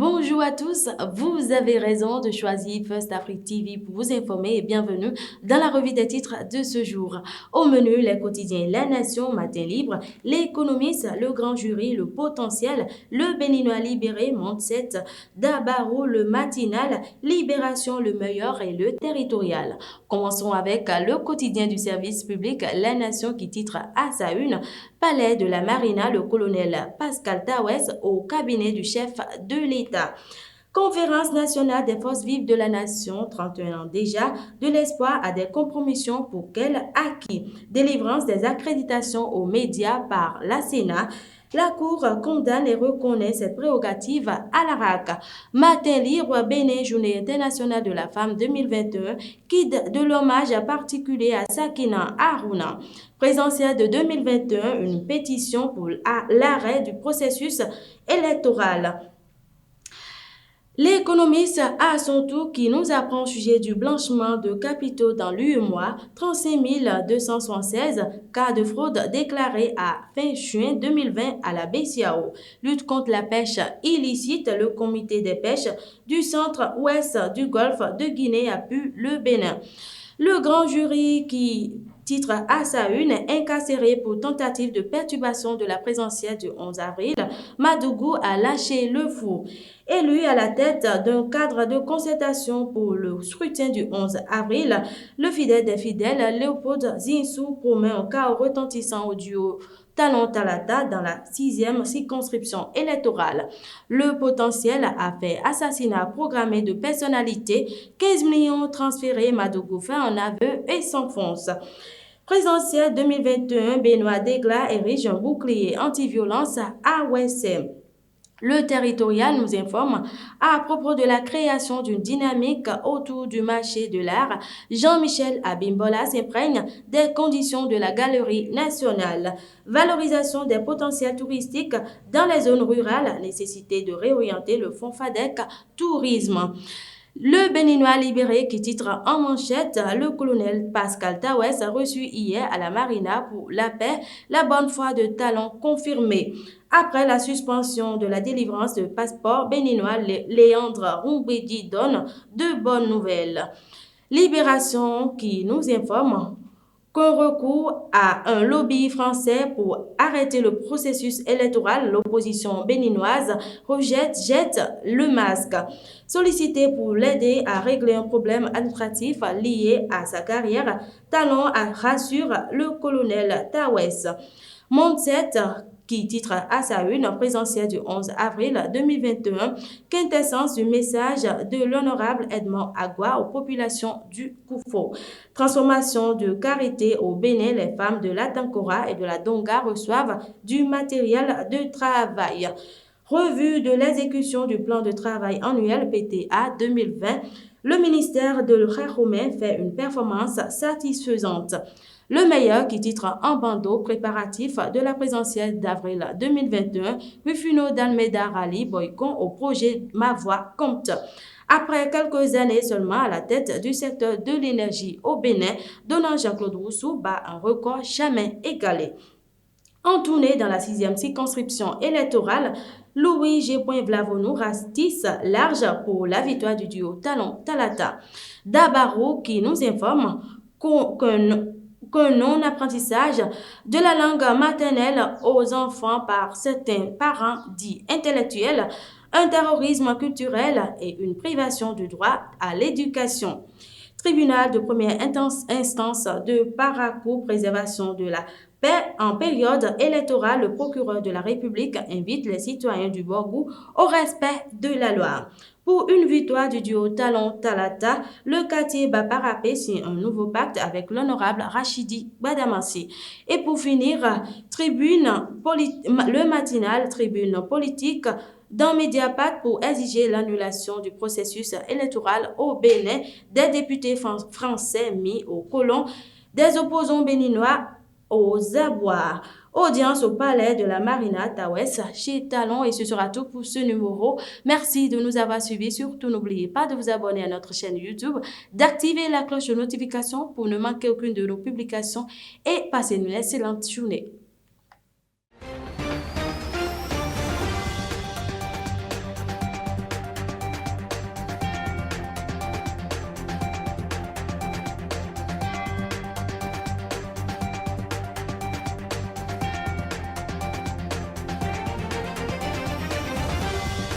Bonjour à tous, vous avez raison de choisir First Afrique TV pour vous informer et bienvenue dans la revue des titres de ce jour. Au menu, les quotidiens La Nation, Matin Libre, L'Économiste, Le Grand Jury, Le Potentiel, Le Béninois libéré, Monde 7, Dabarou, Le Matinal, Libération, Le Meilleur et Le Territorial. Commençons avec le quotidien du service public La Nation qui titre à sa une Palais de la Marina, le colonel Pascal Tawes au cabinet du chef de l'État. Conférence nationale des forces vives de la nation, 31 ans déjà, de l'espoir à des compromissions pour quel acquis. Délivrance des accréditations aux médias par la Sénat. La Cour condamne et reconnaît cette prérogative à l'ARAC. Matin libre, Bénin, Journée internationale de la femme 2021, qui de l'hommage particulier à Sakina Harouna. Présidentielle de 2021, une pétition pour l'arrêt du processus électoral. L'économiste à son tour qui nous apprend au sujet du blanchiment de capitaux dans l'UEMOA, 35 276 cas de fraude déclarés à fin juin 2020 à la BCAO. Lutte contre la pêche illicite, le comité des pêches du centre-ouest du golfe de Guinée appuie le Bénin. Le grand jury qui titre à sa une, incarcéré pour tentative de perturbation de la présidentielle du 11 avril, Madougou a lâché le fou. Élu à la tête d'un cadre de concertation pour le scrutin du 11 avril, le fidèle des fidèles, Léopold Zinsou, promet un chaos retentissant au duo Talon-Talata dans la 6e circonscription électorale. Le potentiel a fait assassinat programmé de personnalité, 15 millions transférés, Madougou fait un aveu et s'enfonce. Présidentielle 2021, Benoît Degla érige un bouclier anti-violence à Ouessem. Le territorial nous informe à propos de la création d'une dynamique autour du marché de l'art. Jean-Michel Abimbola s'imprègne des conditions de la Galerie nationale. Valorisation des potentiels touristiques dans les zones rurales, nécessité de réorienter le fonds FADEC Tourisme. Le Béninois libéré qui titre en manchette le colonel Pascal Tawes reçu hier à la Marina pour la paix, la bonne foi de Talon confirmée. Après la suspension de la délivrance de passeport béninois, Léandre Roumbedi donne de bonnes nouvelles. Libération qui nous informe qu'un recours à un lobby français pour arrêter le processus électoral, l'opposition béninoise jette le masque. Sollicité pour l'aider à régler un problème administratif lié à sa carrière, Talon rassure le colonel Tawes. Monde 7 qui titre à sa une présidentielle du 11 avril 2021, quintessence du message de l'honorable Edmond Agua aux populations du Koufo. Transformation de carité au Bénin, les femmes de la Tankora et de la Donga reçoivent du matériel de travail. Revue de l'exécution du plan de travail annuel PTA 2020, le ministère de l'Outre-Romain fait une performance satisfaisante. Le meilleur qui titre en bandeau préparatif de la présidentielle d'avril 2021, Rufino d'Almeida Rally Boycon au projet Ma Voix compte. Après quelques années seulement à la tête du secteur de l'énergie au Bénin, donnant Jean-Claude Rousseau bat un record jamais égalé. En tournée dans la 6e circonscription électorale, Louis G. Vlavonou ratisse large pour la victoire du duo Talon-Talata. Dabarou qui nous informe qu'un non-apprentissage de la langue maternelle aux enfants par certains parents dits intellectuels, un terrorisme culturel et une privation du droit à l'éducation. Tribunal de première instance de Parakou, préservation de la paix en période électorale, le procureur de la République invite les citoyens du Borgou au respect de la loi. Pour une victoire du duo Talon-Talata, le quartier Baparapé signe un nouveau pacte avec l'honorable Rachidi Badamassi. Et pour finir, le matinal tribune politique dans Mediapart pour exiger l'annulation du processus électoral au Bénin des députés français mis au colon, des opposants béninois aux abois. Audience au palais de la Marina Tawes chez Talon et ce sera tout pour ce numéro. Merci de nous avoir suivis. Surtout, n'oubliez pas de vous abonner à notre chaîne YouTube, d'activer la cloche de notification pour ne manquer aucune de nos publications et passez une excellente journée.